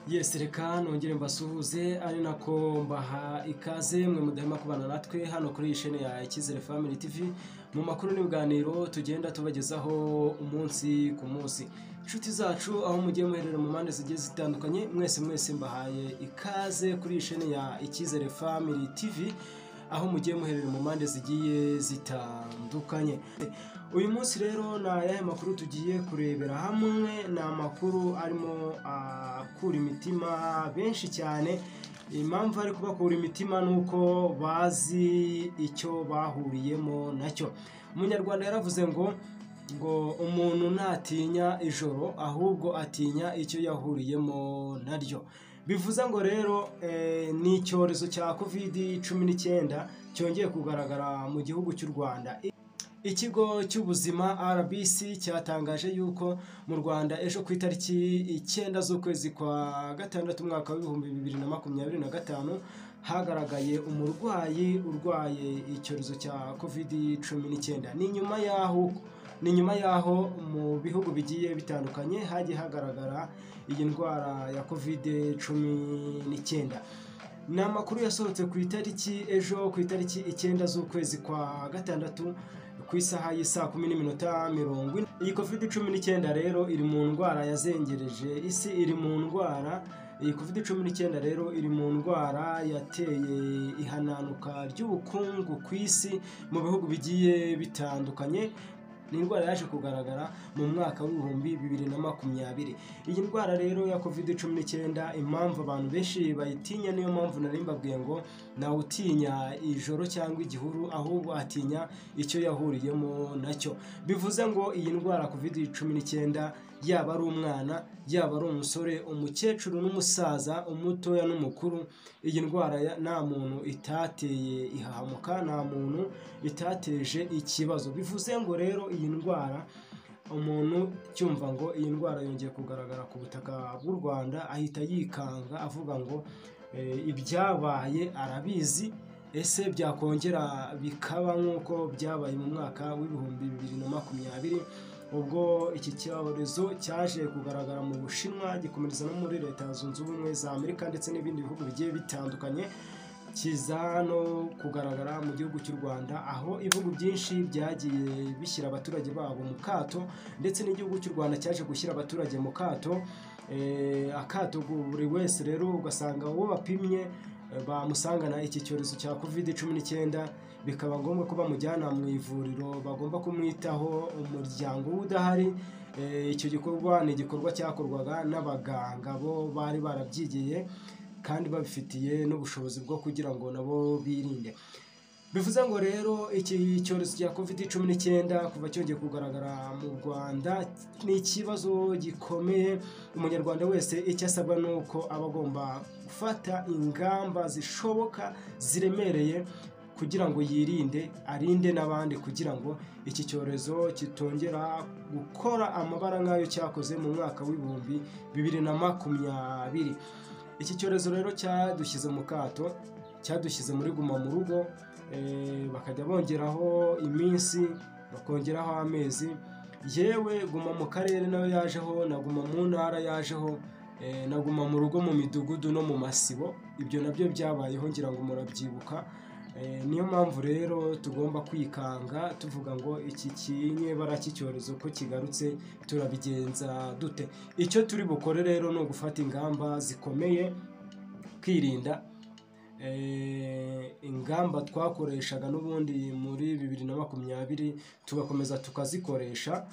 Yes, reka nongere mbasuhuze ari nako mbaha ikaze mwe mudahema kubana natwe hano kuri iyi chaîne ya Icyizere Family TV mu makuru n'ibiganiro tugenda tubagezaho umunsi ku munsi. Inshuti zacu aho mugiye muherera mu mpande zigiye zitandukanye, mwese mbahaye ikaze kuri iyi chaîne ya Icyizere Family TV aho mugiye muherera mu mpande zigiye zitandukanye. Uyu munsi rero na ayahe makuru tugiye kurebera hamwe, ni amakuru arimo akura imitima benshi cyane. Impamvu ari kubakura imitima nuko bazi icyo bahuriyemo nacyo. Umunyarwanda yaravuze ngo umuntu ntatinya ijoro ahubwo atinya icyo yahuriyemo naryo. Bivuze ngo rero ni icyorezo cya COVID-19 cyongeye kugaragara mu gihugu cy'u Rwanda. Ikigo cy'ubuzima RBC cyatangaje yuko mu Rwanda ejo ku itariki 9 z'ukwezi kwa gatandatu umwaka wa 2025 hagaragaye umurwayi urwaye icyorezo cya COVID-19. Ni nyuma yaho mu bihugu bigiye bitandukanye hagiye hagaragara iyi ndwara ya COVID-19. Ni amakuru yasohotse ku itariki ejo ku itariki 9 z'ukwezi kwa gatandatu ku isaha y'isa 10:40. Iyi COVID-19 rero iri mu ndwara yazengereje isi, iyi COVID-19 rero iri mu ndwara yateye ihananuka ry'ubukungu ku isi mu bihugu bigiye bitandukanye. Ni indwara yaje kugaragara mu mwaka w'2020. Iyi ndwara rero ya COVID-19 impamvu abantu benshi bayitinya, niyo mpamvu nari mbabwiye ngo nawe utinya ijoro cyangwa igihuru ahubwo atinya icyo yahuriyemo nacyo. Bivuze ngo iyi ndwara COVID-19 yaba ari umwana, yaba ari umusore, umukecuru n'umusaza, umutoya n'umukuru, iyi ndwara nta muntu itateye ihahamuka, nta muntu itateje ikibazo. Bivuze ngo rero iyi ndwara umuntu cyumva ngo iyi ndwara yongeye kugaragara ku butaka bw'u Rwanda ahita yikanga avuga ngo ibyabaye arabizi, ese byakongera bikaba nk'uko byabaye mu mwaka w'2020 ubwo iki cyorezo cyaje kugaragara mu Bushinwa gikomereza no muri Leta Zunze Ubumwe za Amerika ndetse n'ibindi bihugu bigiye bitandukanye, kiza no kugaragara mu gihugu cy'u Rwanda aho ibihugu byinshi byagiye bishyira abaturage babo mu kato, ndetse n'igihugu cy'u Rwanda cyaje gushyira abaturage mu kato. Akato buri wese rero ugasanga uwo bapimye bamusangana iki cyorezo cya COVID-19 bikaba ngombwa ko bamujyana mu ivuriro, bagomba kumwitaho umuryango udahari. Icyo gikorwa ni igikorwa cyakorwaga n'abaganga bo bari barabyigiye kandi babifitiye n'ubushobozi bwo kugira ngo nabo birinde. Bivuze ngo rero iki cyorezo cya COVID-19 kuva cyongeye kugaragara mu Rwanda ni ikibazo gikomeye. Umunyarwanda wese icyo asabwa nuko aba agomba gufata ingamba zishoboka ziremereye kugira ngo yirinde, arinde n'abandi kugira ngo iki cyorezo kitongera gukora amabara nk'ayo cyakoze mu mwaka w'2020. Iki cyorezo rero cyadushyize mu kato, cyadushyize muri guma mu rugo, bakajya bongeraho iminsi, bakongeraho amezi, yewe guma mu karere nayo yajeho, na guma mu ntara yajeho, na guma mu rugo mu midugudu no mu masibo. Ibyo nabyo byabayeho ngira ngo murabyibuka. Niyo mpamvu rero tugomba kwikanga tuvuga ngo iki kinyebara cy'icyorezo ko kigarutse turabigenza dute. Icyo turi bukore rero ni ugufata ingamba zikomeye, kwirinda ingamba twakoreshaga n'ubundi muri 2020 tugakomeza tukazikoresha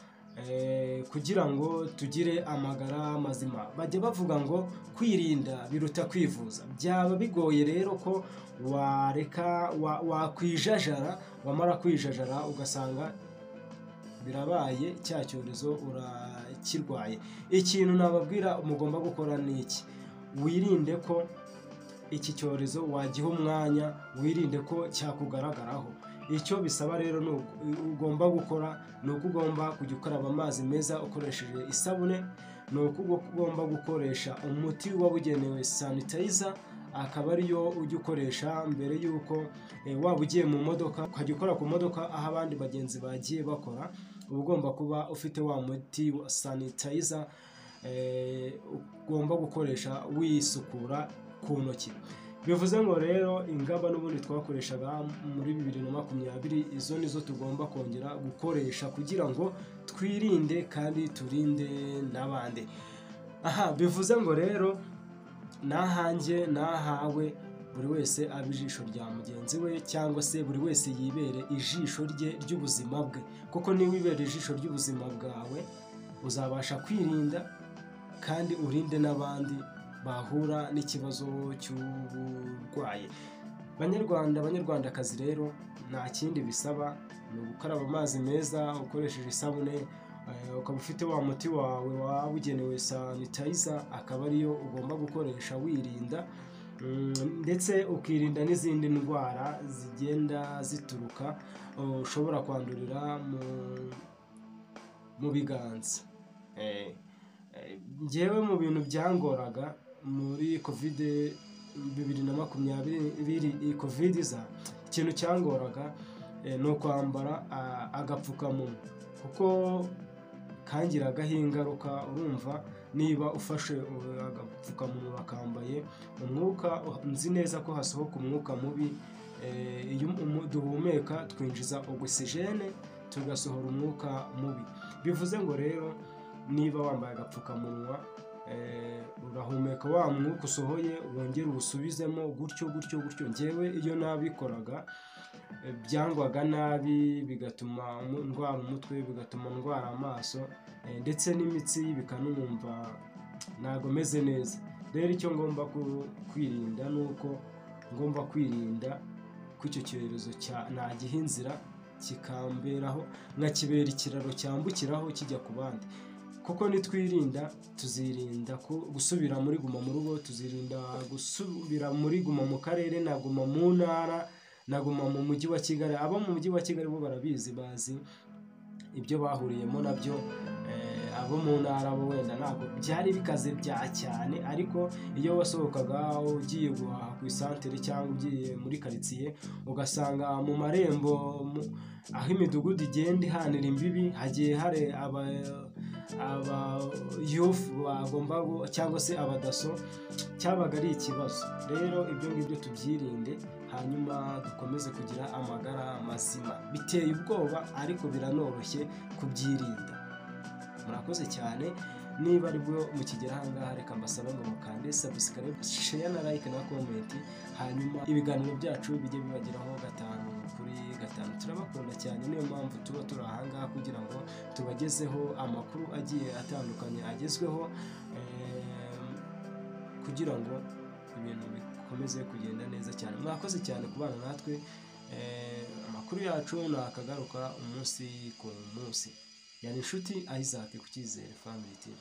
kugira ngo tugire amagara mazima. Bajya bavuga ngo kwirinda biruta kwivuza. Byaba bigoye rero ko wakwijajara, wamara kwijajara ugasanga birabaye cya cyorezo urakirwaye. Ikintu nababwira mugomba gukora ni iki: wirinde ko iki cyorezo wagiha umwanya, wirinde ko cyakugaragaraho. Icyo bisaba rero ugomba gukora ni uko ugomba kujya ukaraba amazi meza ukoresheje isabune, ni uko ugomba gukoresha umuti wabugenewe sanitizer, akaba ariyo ujya ukoresha mbere y'uko waba ugiye mu modoka ukajya ukora ku modoka aho abandi bagenzi bagiye bakora. Uba ugomba kuba ufite wa muti wa sanitizer ugomba gukoresha wisukura ku ntoki. Bivuze ngo rero ingamba n'ubundi twakoreshaga muri 2020 izo nizo tugomba kongera gukoresha kugira ngo twirinde kandi turinde n'abandi. Bivuze ngo rero nahanjye nahawe buri wese aba ijisho rya mugenzi we, cyangwa se buri wese yibere ijisho rye ry'ubuzima bwe, kuko niba wibera ijisho ry'ubuzima bwawe uzabasha kwirinda kandi urinde n'abandi bahura n'ikibazo cy'uburwayi. Banyarwanda, banyarwandakazi rero nta kindi bisaba ni ugukaraba amazi meza ukoresheje isabune, ukaba ufite wa muti wawe wabugenewe sanitizer, akaba ariyo ugomba gukoresha wirinda, ndetse ukirinda n'izindi ndwara zigenda zituruka ushobora kwandurira mu biganza. Njyewe mu bintu byangoraga muri COVID-20 COVID iza, ikintu cyangoraga ni ukwambara agapfukamunwa, kuko kangiragaho ingaruka. Urumva, niba ufashe agapfukamunwa akambaye, umwuka nzi neza ko hasohoka umwuka mubi. Iyo duhumeka twinjiza oxygene tugasohora umwuka mubi. Bivuze ngo rero niba wambaye agapfukamunwa urahumeka wa mwuka usohoye wongera uwusubizemo, gutyo gutyo gutyo. Njyewe iyo nabikoraga byangwaga nabi, bigatuma ndwara umutwe, bigatuma ndwara amaso, ndetse n'imitsi bikanumva ntago meze neza. Rero icyo ngomba kwirinda ni uko ngomba kwirinda ko icyo cyorezo nagiha inzira kikamberaho, nkakibera ikiraro cyambukiraho kijya ku bandi. Kuko nitwirinda tuzirinda gusubira muri guma mu rugo, tuzirinda gusubira muri guma mu karere na guma mu ntara na guma mu mujyi wa Kigali. Abo mu mujyi wa Kigali bo barabizi, bazi ibyo bahuriyemo nabyo. Abo mu ntara bo wenda ntabwo byari bikaze bya cyane, ariko iyo wasohokaga ugiye guhaha ku isantere cyangwa ugiye muri karitsiye, ugasanga mu marembo aho imidugudu igenda ihanira imbibi hagiye hari youth bagomba cyangwa se abadaso, cyabaga ari ikibazo. Rero ibyo ngibyo tubyirinde, hanyuma dukomeze kugira amagara mazima. Biteye ubwoba ariko biranoroshye kubyirinda. Murakoze cyane. Niba ari bwo mukigera aha ngaha, reka mbasaba ngo mukande subscribe, share na like na comment, hanyuma ibiganiro byacu bijye bibageraho 5/5. Turabakunda cyane, niyo mpamvu tuba turi aha ngaha kugira ngo tubagezeho amakuru agiye atandukanye agezweho, kugira ngo ibintu bikomeze kugenda neza cyane. Mwakoze cyane kubana natwe. Amakuru yacu nakagaruka umunsi ku munsi. Yani inshuti Isaac ku Cyizere Family TV.